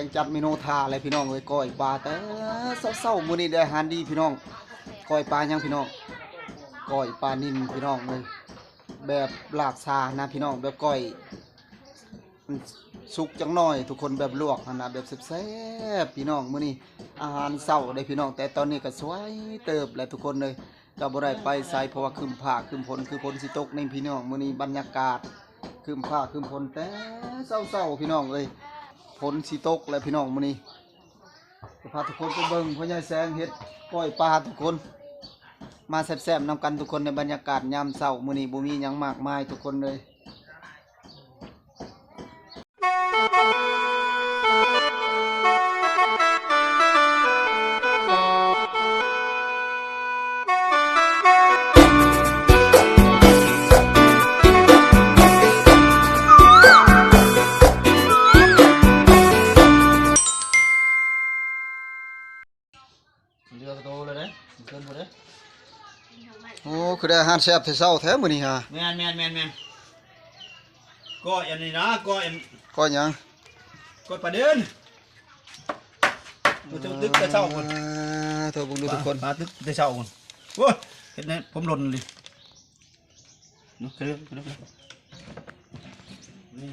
งจัดเมนูทาอะไรพี่น้องเลยก้อยปลาแต่เศร้าๆมื้อนี้ได้อาหารดีพี่น้องก้อยปลายังพี่น้องก้อยปลานิ่มพี่น้องเลยแบบลากซานะพี่น้องแบบก้อยสุกจังหน่อยทุกคนแบบลวกนะแบบแซ่บๆพี่น้องมื้อนี้อาหารเศร้าได้พี่น้องแต่ตอนนี้ก็สวยเติบแล้วทุกคนเลยก็บ่ได้ไปใส่เพราะว่าคืมผ้าคืมฝนคือฝนสิตกในพี่น้องมื้อนี้บรรยากาศคืมผ้าคืมฝนแต่เศร้าๆพี่น้องเลยฝนสิตกแล้วพี่น้องมื้อนี้จะพาทุกคนไปเบิ่งพ่อใหญ่แสงเฮ็ดก้อยปลาทุกคนมาแซ่บๆนำกันทุกคนในบรรยากาศยามเช้ามื้อนี้บ่มีหยังมากมายทุกคนเลยเรือโตเลยเด้เกินหมดเด้โอ้คือได้อาหารแซ่บแต่เช้าแท้มื้อนี้ฮะแม่นก้อยอันนี้นะก้อยก็หยัง ก้อยปลาเดินดูตึกแต่เช้าคนโทรบุญดูทุกคน ปลาตึกแต่เช้าคนโอ้ยเห็นไหมผมหล่นเลยเนาะเร็วนี่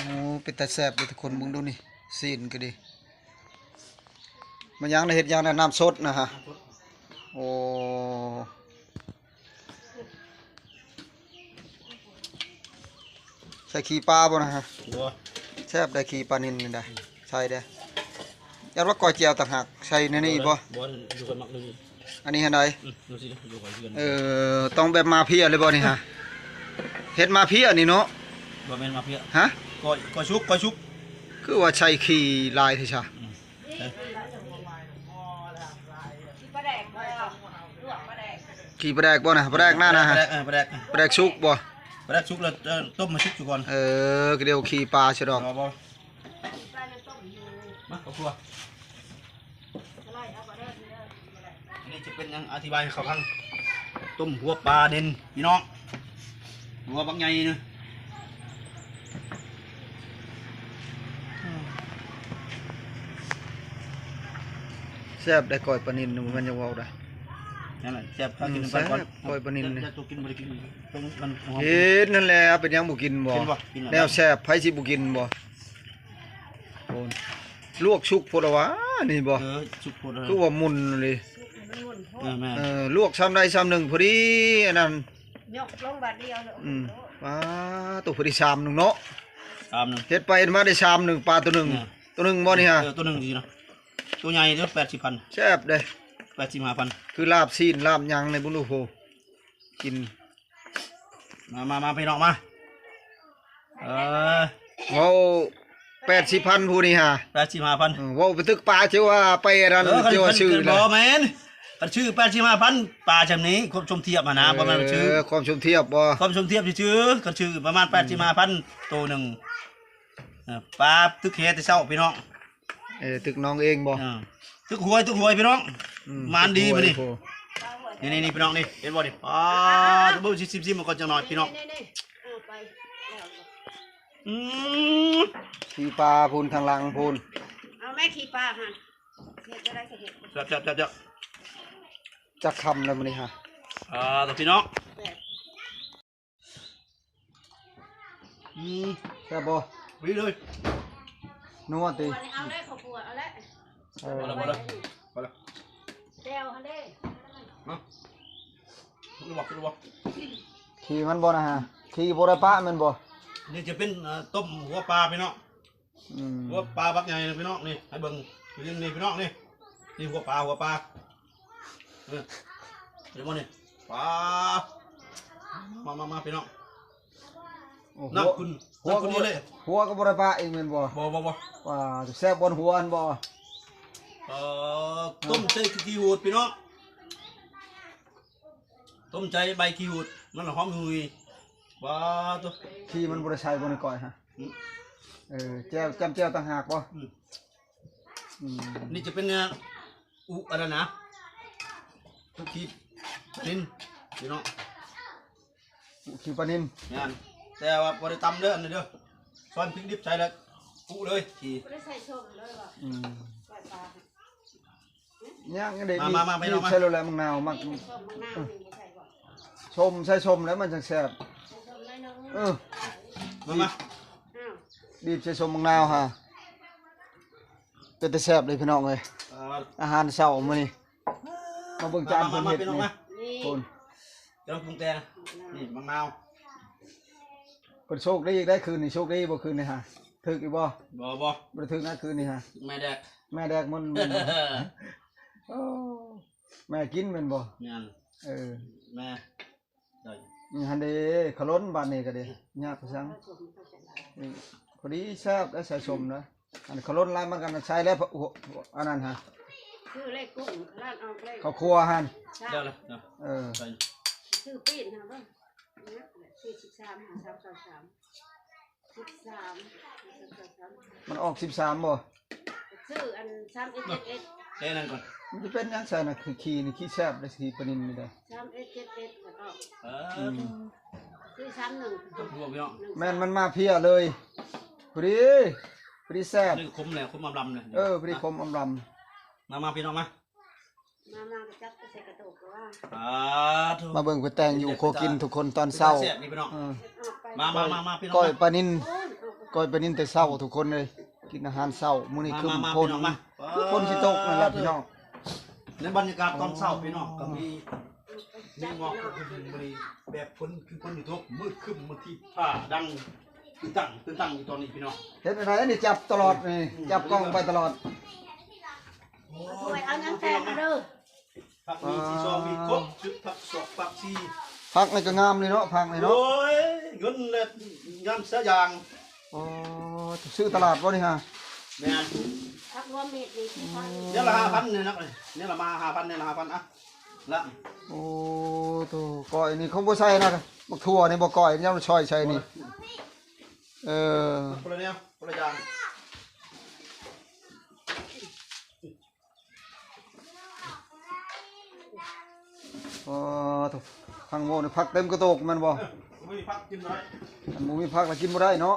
โอ้เป็นตาแซ่บเลยทุกคนบุญดูนี่ซีนก็ดีมันยังได้เฮ็ดยังได้น้ำสดนะฮะโอ้ใส่ขี้ปลาบ่นะฮะแซ่บได้ขี้ปลานิลนี่ได้ใส่ได้ยัดว่าก้อยเจียวต่างหากใส่ในนี่บ่อยู่กันมักเลยอันนี้เห็นไหมดูสิอยู่กันต้องแบบมาเพียเลยบ่นี่ฮะเฮ็ดมาเพียนี่เนาะบ่แม่นมาเพี้ยฮะก้อยชุกคือว่าใช้ขี้ลายที่ชาขี้ปลาแดกบ่นะปลาแดกหน้านะฮะปลาแดกปลาแดกชุกบ่ปลาแดกชุกแล้วต้มมาชุกอยู่ก่อนก็เดี๋ยวขี้ปลาใช่ดอกมาครอบครัวนี่จะเป็นยังอธิบายให้เขาฟังต้มหัวปลาเด่นพี่น้องหัวบักใหญ่เนอะแซ่บได้ก้อยปลานิลมันจะว้าวได้นั่นแหละแซ่บข้าวกินไปก่อนก้อยปลานิลเนี่ยตัวกินบริกินต้องมันเฮ็ดนั่นแหละเป็นยังบ่กินบ่แนวแซ่บไผสิบ่กินบ่โอนลวกชุกพุ่นว่านี่บ่ชุกพุ่นคือว่ามุนเลยลวกซ้ำใดซ้ำหนึ่งพอดีอันนั้นยกลงบาทเดียวปลาตัวพอดีชามหนึ่งเนาะเฮ็ดไปมาได้ชามหนึ่งปลาตัวหนึ่งบ่นี่ฮะตัวหนึ่งดีเนาะตัวใหญ่เด้อ80,000แซ่บเด้85,000คือลาบซีนลาบยังในบุญโลโภกินมาพี่น้องมาว้าว80,000ผู้นี่ฮะ85,000ว้าวไปตึกปลาเจ้าว่าไปรันเจ้าว่าชื่อบ่แม่นกันชื่อ85,000ปลาจำนี้ความชมเทียบนะประมาณชื่อความชมเทียบบ่ความชมเทียบชื่อกันชื่อประมาณ85,000ตัวหนึ่งปลาตึกเฮแต่เช้าพี่น้องตึกน้องเองบ่ตึกหวยพี่น้องมันดีมาดินี่พี่น้องนี่เห็นบ่ดิตัวเบิ้ลซิมมาก่อนจังหน่อยพี่น้องขี้ปลาพูนทางหลังพูนเอาแม่ขี้ปลาฮะเห็ดอะไรเห็ดจับจะคำแล้วมันนี่ฮะตัวพี่น้องแซ่บบ่วิ่งเลยนัวตีเอาได้ขบวนเอาได้พอแล้วเดวฮันเด้มาดูบอกขี้มันบ่นะฮะขี้บ่ได้ปะมันบ่นี่จะเป็นต้มหัวปลาพี่น้องหัวปลาบักใหญ่พี่น้องนี่ให้เบิ่งนี่พี่น้องนี่หัวปลาเดี๋ยวนี่ปลามาพี่น้องนักคุณนี่เลยหัวก็บ่ได้ปะเองแม่นบ่ว่าแซ่บบนหัวอันบ่ต้มใจขี้หูดพี่น้องต้มใจใบขี้หูดมันหอมหุยว้าตัวขี้มันบริชัยบริก่อยฮะแจ่วจำแจ่วต่างหากบ่นี่จะเป็นอะไรนะทุกขี้นินพี่น้องขี้ปลานินงานแต่ว่าบริตำเด้ออันนี้เด้อซอยพริกดิบใส่เลย ปูเลยที ไม่ได้ใส่ส้มเลยว่ะปล่อยปลา ย่างเด็ก มาไปลองมา ใช่แล้วแหละมังนาวมัก ส้มมะนาวนี่ใส่บ่ ชมใช่ชมแล้วมันจังแซ่บ ใส่ส้มน้อยนึง เออ มา อ้าว บีบใช่ชมมังนาวฮะเป็นแต่แซ่บเลยพี่น้องเลยอาหารเช้ามื้อนี้มาเบิ่งจานเพิ่นเฮ็ด พี่น้อง นี่ มา นี่ คน กำลังปรุงแกงนี่มะนาว เพิ่นโชคดีอีกได้คืนนี่โชคดีบ่คืนนี่ฮะถึกอีกบ่ บ่ บ่ได้ถึกนะคืนนี่ฮะ ไม่แดก แม่แดกมันโอ้แม่กินแม่นบ่ งาน เออ แม่ได้ นี่หันเด้ขล้นบ้านนี้ก็เด้ยากจังนี่พอดีแซ่บได้ใส่ชมนะอันขล้นลายมันกันใช้แล้วอันนั้นฮะ ชื่อเลขกุ้งร้านออกเลข ข้าวครัวหั่น ใช่ เดี๋ยวเลยเดี๋ยว เออ ใส่ ชื่อปีนค่ะบ้างเนี่ย43 53 13 มันออก13บ่ ชื่ออัน3171 แค่นั้นก่อน มันจะเป็นหยังไงน่ะคือขี้นี่ขี้แซ่บได้ขี้ปานนินนี่ได้ 3171แล้วก็ อืม ชื่อ31 จบรวมพี่น้อง แม่นมันมาเพียเลยพอดีแซ่บ นี่คุ้มเลยคุ้มลำเลย พอดีคมอำลำ มาพี่น้องมา มาก็จับใส่กระโตกก็ว่า ถูก มาเบิ่งเพิ่นแต่งอยู่โคกินทุกคนตอนเช้า เสียบนี่พี่น้อง เออ ออกไป มาพี่น้อง ก้อยปลานิน โอ้ยออกไป ก้อยปลานินแต่เช้าทุกคนเลย กินอาหารเช้ามื้อนี้คือ มา พน พี่น้องมา คือพนสิตกนั่นแหละพี่น้อง ในบรรยากาศตอนเช้าพี่น้องก็มีหมอกมีแบบฝนคือฝนอยู่ทุกมืดครึ้มมืดที่ผ้าดังตื่นตั้งอยู่ตอนนี้พี่น้อง เฮ็ดอะไรนี่จับตลอดนี่จับกล้องไปตลอด สวยเอายังแตกมาเด้อ ผักมีสีซองมีครบชุดผักสอกผักชี พักนี่ก็งามเลยเนาะพักนี่เนาะ โอ้ยเงินเลยงามเสียอย่าง โอ้ซื้อตลาดบ่นี่ฮะ แม่น พักรวมเม็ดนี่ที่พัก เนี่ยละ5,000เนี่ยนะเนี่ยละมา5,000เนี่ยละ5,000อ่ะละ โอ้โตก้อยนี่เขาบ่ใส่นะบักทั่วนี่บ่ก้อยนี่ยังช่อยใส่นี่เออ คนละแนวคนละอย่าง อ๋อถูกพังโมนี่พักเต็มกระโตกแมันบ่ ไม่มีพักกินไร อันบ่มีพักแล้วกินบ่ได้เนาะ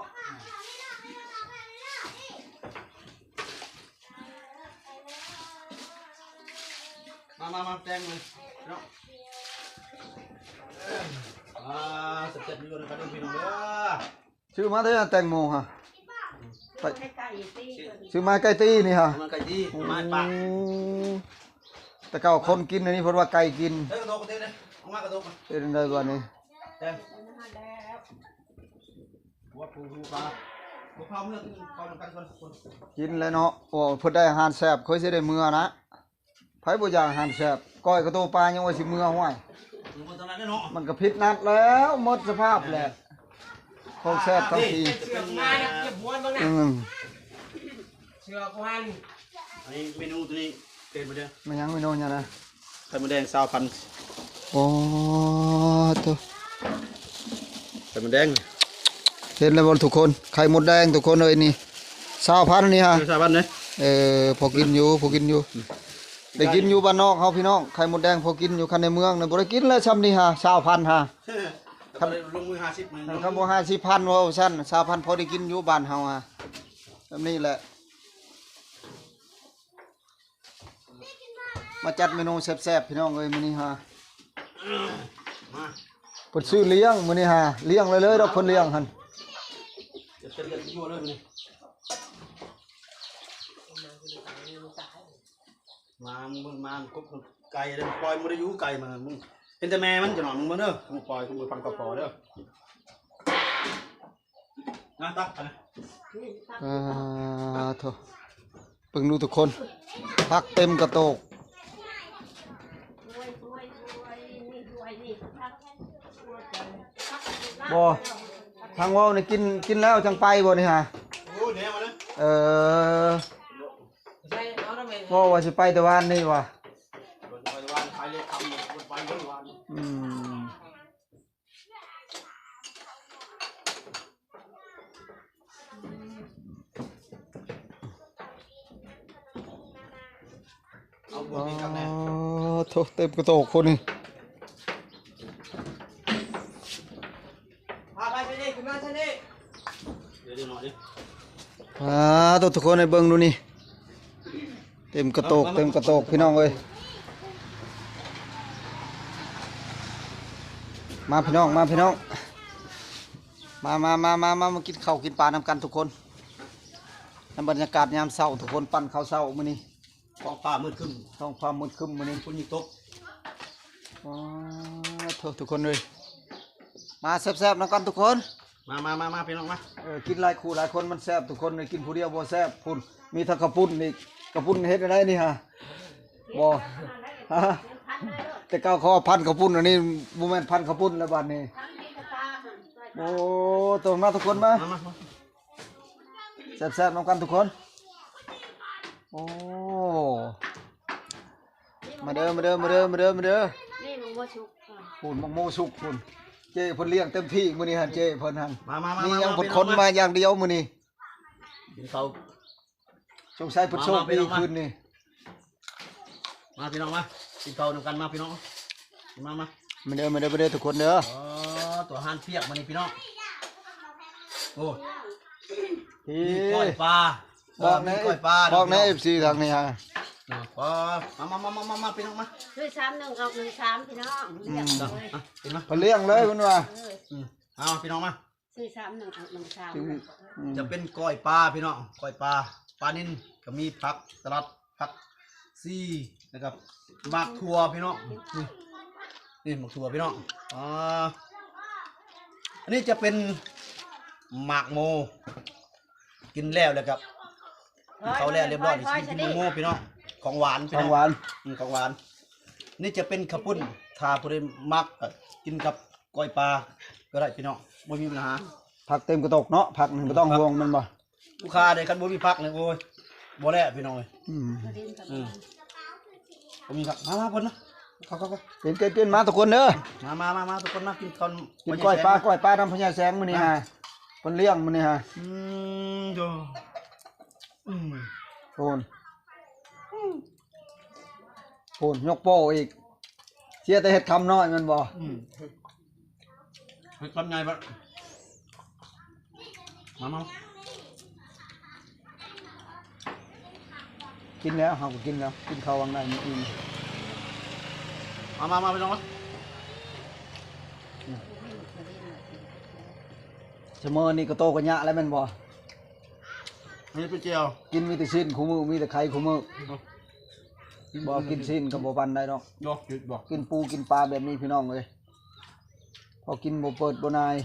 มาแตงเลยเนาะเสร็จๆนี่ก็ได้กันพี่น้องเด้อ ซื้อมาได้แตงโมฮะไป ให้ไก่ตีก่อน ซื้อมาไก่ตีนี่ฮะ มาไก่ดีมาปาก แต่เก่าคนกินอันนี้เพิ่นว่าไก่กิน เด้อกระโดดกระเตงเลยเอามากระโดดมา เป็นได้บ่นี่ แตง แล้ว หัวปูปลาหัวพร้าวเมื่อกินข้าวกันคน กินแล้วเนาะโอ้เพิ่นได้อาหารแซ่บค่อยสิได้มื้อนะไผบ่อยากอาหารแซ่บก้อยกระโตปลายังว่าสิมื้อห้วย มันตอนนั้นเนาะ มันก็ผิดนัดแล้วหมดสภาพแหละของแซ่บทั้งที จะเป็น มาเนี่ยเก็บหัวบ้างนะ อืม เชือกวัน อันนี้เมนูตัวนี้เป็นมาเด้อ มันยังไม่โน่นเนี่ยนะ ไข่มดแดง20,000 โอ้ตัว ไข่มดแดง เห็นแล้วบ่ทุกคนไข่มดแดงทุกคนเลยนี่20,000นี่ฮะ 20,000เด้อ พอกินอยู่ได้กินอยู่บ้านนอกเฮาพี่น้องไข่มดแดงพอกินอยู่คันในเมืองน่ะบ่ได้กินแล้วซ้ำนี่ฮะ20,000ฮะ ลงมือ50มื้อ คำว่า50,000ว่าซั่น20,000พอได้กินอยู่บ้านเฮาฮะแบบนี้แหละมาจัดเมนูแซ่บๆพี่น้องเอ้ยมื้อนี้ฮะ มา เพิ่นซื้อเลี้ยงมื้อนี้ฮะเลี้ยงเลยดอกเพิ่นเลี้ยงหั่น จะเป็นกันยั่วเลยมื้อนี้มากุ๊บไก่เด้อปล่อยบ่ได้อยู่ไก่มามึงเห็นแต่แม่มันจะนอนมึงบ่เด้อมึงปล่อยมึงฟังกระปอเด้อนะตักไป โถเบิ่งดูทุกคนพักเต็มกระโตก นี่พัก บ่ทางเว้านี่กินแล้วจังไปบ่นี่ฮะ โอ้ยแหนมาเด้อ เออ ใช่เอาทำไม บ่ว่าสิไปแต่วันนี้ว่ะ ไปวานขายเลยทำไปวาน อืม เอาบวกอีกกันแน่ โถเต็มกระโตกคนนี่ พาไปที่นี่ขึ้นมาที่นี่ เดี๋ยวหน่อยดิ อ่า ทุกคนให้เบิ่งดูนี่เต็มกระโตกพี่น้องเอ้ยมาพี่น้องมากินข้าวกินปลานํกันทุกคนในบรรยากาศยามเช้าทุกคนปั่นข้าวเช้ามื้อนี้ ท้องฟ้ามืดครึ้ม ท้องฟ้ามืดครึ้มมื้อนี้ ฝนหยุดตก อ๋อทุกคนเลยมาแซ่บๆนํกันทุกคน มาพี่น้องมา กินหลายคู่หลายคนมันแซ่บทุกคนเลยกินผู้เดียวบ่แซ่บพุ่นมีทั้งกระปุ้นอีกกระปุ้นเฮ็ดอะไรนี่ฮะบ่ฮะแต่ก้าวคอพันกระปุ้นอันนี้บ่แม่นพันกระปุ้นแล้วบัดนี้ ทั้งที่กระตาหันใส่ โอ้ตัวมาทุกคนมา มา แซ่บๆนํกันทุกคนโอ้มาเด้อ นี่มันบ่ชุก พุ่นมักโมสุกพุ่นเจ้เพิ่นเลี้ยงเต็มที่มื้อนี้หั่นเจ้เพิ่นหั่น มา นี่ยังเพิ่นคนมาอย่างเดียวมื้อนี้ กินข้าว สงสัยเพิ่นโชคดีคืนนี้ มาพี่น้องมากินข้าวนำกันมาพี่น้องมา มาเด้อทุกคนเด้อ อ๋อตัวห่านเปียกมานี่พี่น้องโอ้ พี่ มีกล้อยปลา บอกใน มีกล้อยปลา บอกใน FC ทางนี้ฮะ ปลามาพี่น้องมา คือ3-1ออก1-3พี่น้องเรียกเลย กินมา เพิ่นเลี้ยงเลยเพิ่นว่า เอาพี่น้องมา คือ3-1ออก1-3 จะเป็นกล้อยปลาพี่น้องกล้อยปลานิ่นก็มีผักสลัดผักซี่นะครับหมากถั่วพี่น้องนี่หมากถั่วพี่น้องอันนี้จะเป็นหมากโมกินแล้วเลยครับเขาแล้วเรียบร้อยกินโมพี่น้องของหวานพี่ ขอ น้ ง อง หวาน ของหวานนี่จะเป็นข้าวปุ้นทาผู้ใดมักกินกับกล้อยปลาก็ได้พี่น้องไม่มีปัญหา ผักเต็มกระตกเนาะผักนี่บ่ต้องห่วงมันบ่ ลูกค้าได้คันบ่มีพักเลยโอ้ยบ่แล้วพี่น้องเอ้ย บ่มีพักมาคนนะเข้า กินมาทุกคนเด้อ มาทุกคนมากินข้าว กินกล้อยปลาน้ำพญาแสงมื้อนี้ฮะเพิ่นเลี้ยงมื้อนี้ฮะ โยม โอนยกโป้อีกเสียแต่เฮ็ดคำน้อยมันบ่ เฮ้ยลำไยบ่มา กินแล้วเฮาก็กินแล้วกินข้าววังได้มื้ออื่น มาพี่น้องมา เสมอนี่ก็โตก็ยะแล้วแม่นบ่ อันนี้เป็นเจียว กินมีแต่ชิ้นคู่มือมีแต่ไข่คู่มือบ่กินชิ้นก็บ่ปันได้ดอก โยหยุดบอก กินปูกินปลาแบบนี้พี่น้องเลยพอกินบ่เปิดบ่นาย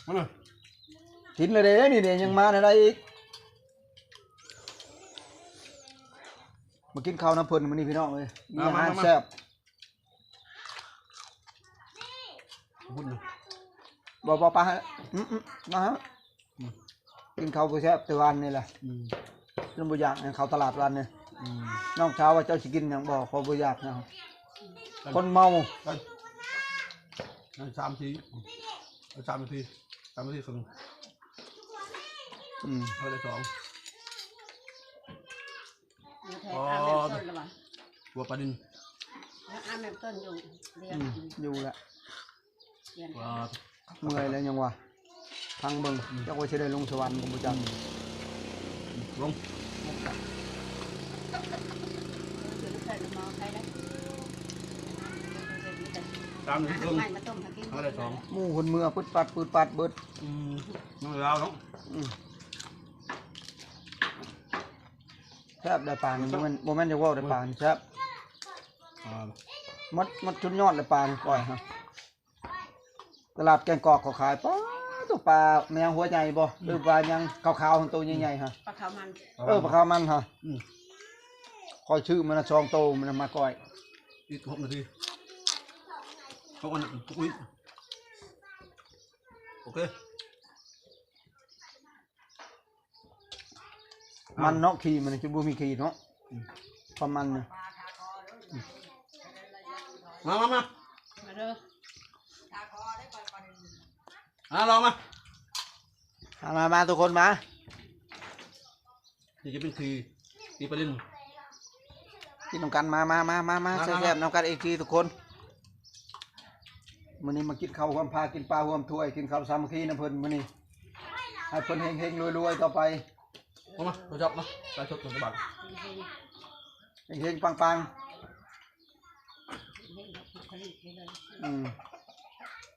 มาเลย กินเลยเด้นี่เด้ยังมาได้อีกมากินข้าวน้ำเพิ่นมื้อนี้พี่น้องเลยมีอาหารแซ่บ บุญ บ่ปลามาฮะกินข้าวบ่แซ่บแต่วันนี่แหละจนบ่อยากให้ข้าวตลาดวันนี่น้องเช้าว่าเจ้าสิกินหยังบ่ขอบ่อยากนะคนเมา 3 ที3 นาทีครึ่งเอาได้2 หัวปลาดิน ต้นอยู่เรียน อยู่แหละ เรียน เมื่อยแล้วยังวะทางเบิ่งจักว่าสิได้ลงสวรรค์ก็บ่จัก ลง ใส่น้ำมันใส่ได้ 3 นาทีครึ่ง ไม่มาต้มให้กิน เอาได้2 หมู่คนเมื่อปึดปัดเบิด น้องยาวเนาะ แซ่บได้ปานบ่แม่นจะเว้าได้ปานแซ่บมัดชุนยอดได้ปานก่อยฮะตลาดแกงกอกเขาขายป๊าตัวปลาแมงหัวใหญ่บ่หรือปลายังขาวๆของตัวใหญ่ๆฮะ ปลาขาวมัน ปลาขาวมันฮะคอยชื่อมัน2โตมันมาก่อย อีก6 นาที6 นาทีอุ้ยโอเค มันเนาะขี้มันจะบ่มีขี้เนาะความมันเนี่ย มา มาเด้อ ลองมา มาทุกคนมา นี่จะเป็นทีปลาดิน กินน้ำกันมาแซ่บๆน้ำกันอีกทีทุกคนมื้อนี้มากินข้าวความพากินปลาร่วมถ้วยกินข้าวสามัคคีนะเพิ่นมื้อนี้ให้เพิ่นเฮงๆรวยๆต่อไป มาเราจับมาเราชดตัวบัตร เฮงๆปังๆ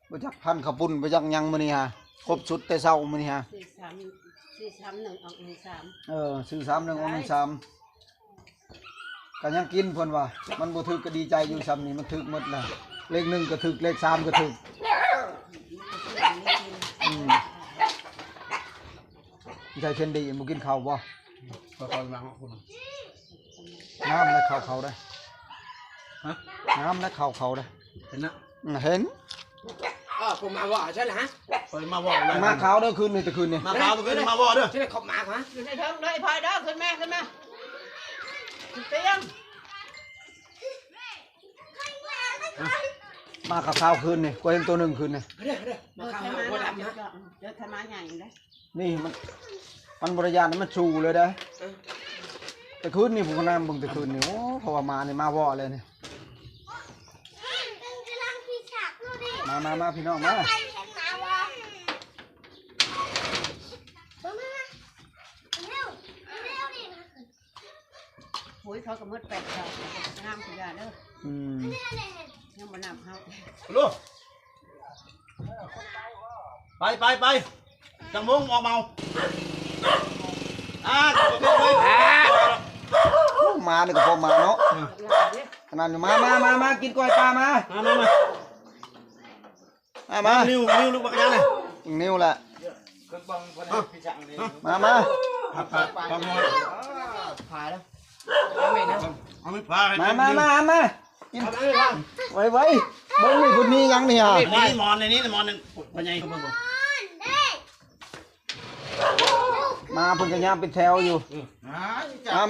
บ่จักพันข้าวปุ้นบ่จักหยังมื้อนี้ฮะครบชุดแต่เช้ามื้อนี้ฮะ 431ออก13 ซื้อ3 1ออก1 3ก็ยังกินเพิ่นว่ามันบ่ถึกก็ดีใจอยู่ซ้ำนี่มันถึกหมดแล้วเลข1ก็ถึกเลข3ก็ถึกใจเช่นดีบ่กินข้าวบ่ ก็คอยมาของคุณ น้ำและข้าวได้ ฮะ น้ำและข้าวได้ เห็นนะ เห็น ผมมาว่าใช่ไหมฮะ คอยมาบอกเลย มาขาวเด้อคืนนี่แต่คืนนี่ มาขาวตัวนี้มาบอกเด้อ ใช่ไหมขอบหมากฮะ อยู่ในเทิงเลยพลอยเด้อขึ้นแม่ขึ้นมาเตียง มาขาวคืนนี่ก็เห็นตัวหนึ่งคืนนี่ เด้อมาข้าวหัวดำนะ เดี๋ยวทำมาใหญ่เลย นี่มันบริยานมันชูเลยได้แต่คืนนี่ผมก็นั่งเบิ่งแต่คืนนี่โอ้เพราะว่ามานี่มาว่อเลยนี่มาพี่น้องมา ปุ๋ยเขาก็มืด8ดอกน้ำขยะเด้อยังบ่น้ำเฮา ลูกไปจังมงออกเมา มาเนี่ยก็พอมาเนาะขนาดนี้มากินกล้วยปลามานิ้วลูกบักยันเลย นิ้วแหละมา ฟังหน่อย พายแล้วเอาไปนะ เอาไม่พา มากินไว้เบิ้งนี่คุณนี่ยังนี่ฮะ นี่มอนในนี้มอนนึงปัญญาเขาบอก มาเพิ่นก็ย่างเป็นแถวอยู่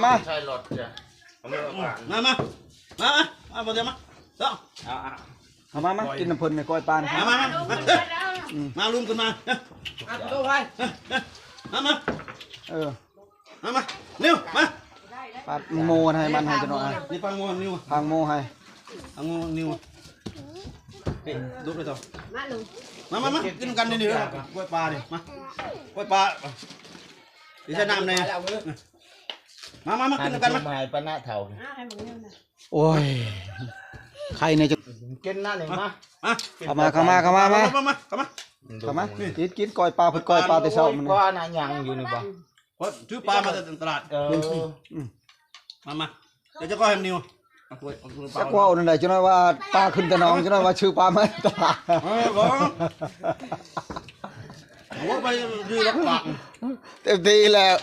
มา ใช่รถจ้ะ มาเดี๋ยวมาเด้อ เอามากินน้ำเพิ่นในกล้วยปลา มาลุมกันมา ตัวไป มา นิ้วมา ปัดโมให้มันให้จะหน่อย นี่ฟังงูนิ้ว พังโมให้ ฟังงูนิ้วดูไปต่อ มาลุง มากินกันนี่เลยกล้วยปลาดิมากล้วยปลาดิฉันน้ำในมากินกันมา หายปะหน้าเท่า ให้มึงเนี่ยนะ โอ้ยใครเนี่ยจะ กินหน้าหนึ่งมา เข้ามากินกล้วยปลาเพิ่นกล้วยปลาแต่เช้ามัน ก็น่ายังอยู่นี่บ่ เพราะถือปลามาจากตลาดมาเดี๋ยวจะก็ให้นิ้ว สักว่านั่นได้จังได๋ว่าปลาขึ้นแต่น้องจังได๋ว่าชื่อปลามาตลาด หัวไปยืนรักปาก เต็มที่แล้ว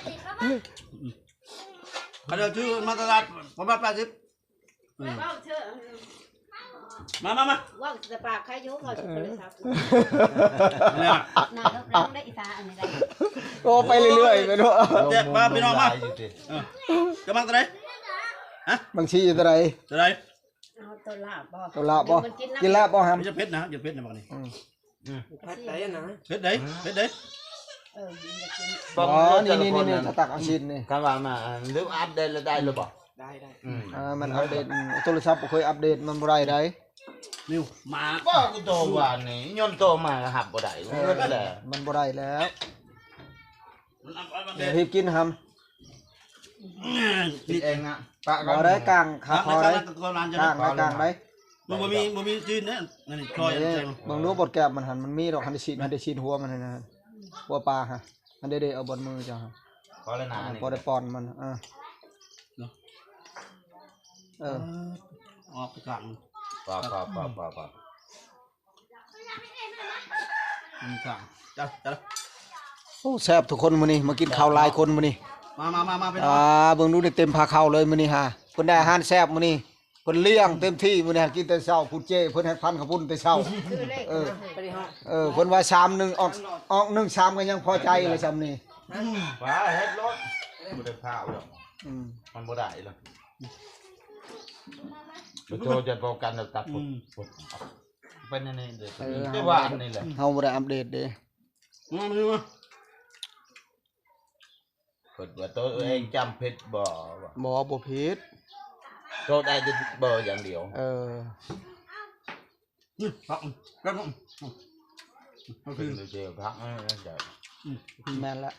เขาจะชื่อมาตลาดประมาณ80 ว้าวเชื่อ มา ว้าวจะปากใครยุ่งเขาจะไปเลยครับ เนี่ย น่าร้องได้อีสานอันนี้ได้ โอ้ไปเรื่อยๆไปเนาะ แจกมาพี่น้องมาจะมาตัวไหนฮะ บางทีจะได ตัวไหน เอาตัวลาบบ่ ตัวลาบบ่กินลาบบ่หำ จะเพชรนะจะเพชรนะบอกนี่ พัดไหนนะ เพชรเด้ อ๋อนี่ถ้าตักเอาชิ้นนี่ คำว่ามาหรืออัปเดตแล้วได้หรือเปล่า ได้ มันอัปเดตโทรศัพท์บ่เคยอัปเดตมันบ่ได้ได้ นิ้วมา บ่กูโตกว่านี่ย้อนโตมาก็หับบ่ได้นั่นแหละ มันบ่ได้แล้ว เดี๋ เดี๋ยวพี่กินหำ คิดเองอ่ะปะ บ่ได้กลางขาคอได้ ตัวร้านจะ กลางได้กลางได้ มันมีจีนเนี่ยนี่คอย บางรู้บทแกบมันหันมันมีดอกหันได้ชิ้นหัวมันนะหัวปลาฮะมันได้เอาบนมือจ้ะ ขอเลยนะนี่ พอได้ปอนมันออกกลาง ปะ กลางจ้า โอ้แซ่บทุกคนมื้อนี้มากินข้าวหลายคนมื้อนี้ มาไปน้อง เบิ่งดูได้เต็มพาข้าวเลยมื้อนี้ฮะเพิ่นได้อาหารแซ่บมื้อนี้เพิ่นเลี้ยงเต็มที่มื้อนี้กินแต่เช้าพูดเจ้เพิ่นให้พันข้าวปุ้นแต่เช้า คือเลขไปดิฮะ เพิ่นว่า3 1ออก1 3ก็ยังพอใจเลยซ้ำนี่ ว่าเฮ็ดรถบ่ได้พาหรอกมันบ่ได้หรอกโทรจะโปรกันตัดผมเป็นนี่เด้อได้ว่าอันนี้แหละ เฮาบ่ได้อัปเดตเด้ มา เปิดว่าตัวเองจำผิดบ่ บ่ผิด โทษได้แต่เบอร์อย่างเดียว นี่พักกันผม คือเดียวพักนั่นแหละ แม่นละ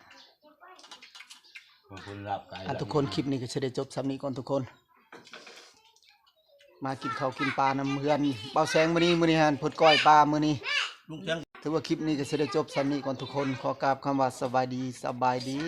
ของคุณรับไก่ ทุกคนคลิปนี้ก็จะได้จบสำนี้ก่อนทุกคน มากินข้าวกินปลาน้ำเฮือนเบาแสงมื้อนี้ฮะพดก้อยปลามื้อนี้ ลุงเชียง ถือว่าคลิปนี้ก็จะได้จบสำนี้ก่อนทุกคนขอกราบคำว่าสบายดี